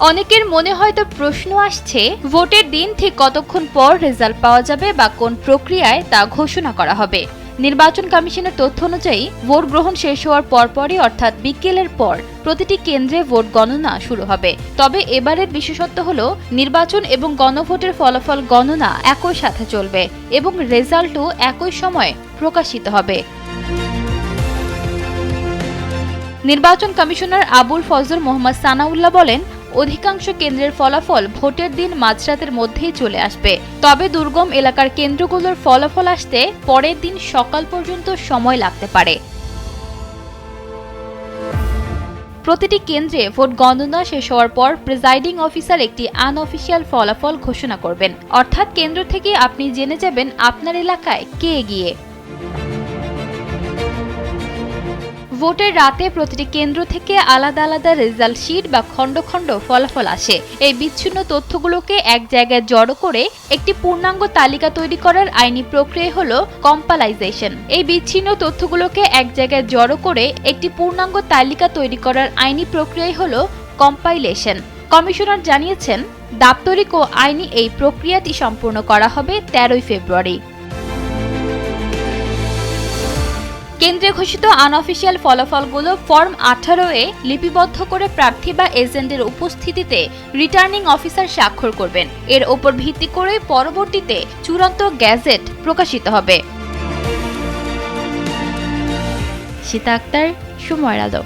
অনেকের মনে হয়তো প্রশ্ন আসছে, ভোটের দিন ঠিক কতক্ষণ পর রেজাল্ট পাওয়া যাবে বা কোন প্রক্রিয়ায় তা ঘোষণা করা হবে। নির্বাচন কমিশনের তথ্য অনুযায়ী ভোট গ্রহণ শেষ হওয়ার পরপরই অর্থাৎ বিকেলের পর প্রতিটি কেন্দ্রে ভোট গণনা শুরু হবে। তবে এবারের বিশেষত্ব হলো নির্বাচন এবং গণভোটের ফলাফল গণনা একই সাথে চলবে এবং রেজাল্টও একই সময়ে প্রকাশিত হবে। নির্বাচন কমিশনার আবুল ফজল মোহাম্মদ সানাউল্লাহ বলেন, অধিকাংশ কেন্দ্রের ফলাফল ভোটের দিন মাঝরাতের মধ্যেই চলে আসবে। তবে দুর্গম এলাকার কেন্দ্রগুলোর ফলাফল আসতে পরের দিন সকাল পর্যন্ত সময় লাগতে পারে। প্রতিটি কেন্দ্রে ভোট গণনা শেষ হওয়ার পর প্রিজাইডিং অফিসার একটি আনঅফিশিয়াল ফলাফল ঘোষণা করবেন। অর্থাৎ কেন্দ্র থেকে আপনি জেনে যাবেন আপনার এলাকায় কে এগিয়ে। ভোটের রাতে প্রতিটি কেন্দ্র থেকে আলাদা আলাদা রেজাল্ট শিট বা খণ্ড খণ্ড ফলাফল আসে। এই বিচ্ছিন্ন তথ্যগুলোকে এক জায়গায় জড়ো করে একটি পূর্ণাঙ্গ তালিকা তৈরি করার আইনি প্রক্রিয়া হলো কম্পাইলাইজেশন। এই বিচ্ছিন্ন তথ্যগুলোকে এক জায়গায় জড়ো করে একটি পূর্ণাঙ্গ তালিকা তৈরি করার আইনি প্রক্রিয়াই হলো কম্পাইলেশন। কমিশনার জানিয়েছেন, দাপ্তরিক ও আইনি এই প্রক্রিয়াটি সম্পূর্ণ করা হবে 13 ফেব্রুয়ারি। কেন্দ্রে ঘোষিত আনঅফিশিয়াল ফলাফলগুলো ফর্ম 18-এ লিপিবদ্ধ করে প্রার্থী বা এজেন্টের উপস্থিতিতে রিটার্নিং অফিসার স্বাক্ষর করবেন। এর ওপর ভিত্তি করে পরবর্তীতে চূড়ান্ত গ্যাজেট প্রকাশিত হবে। সীতা আক্তার, সময়ের আলো।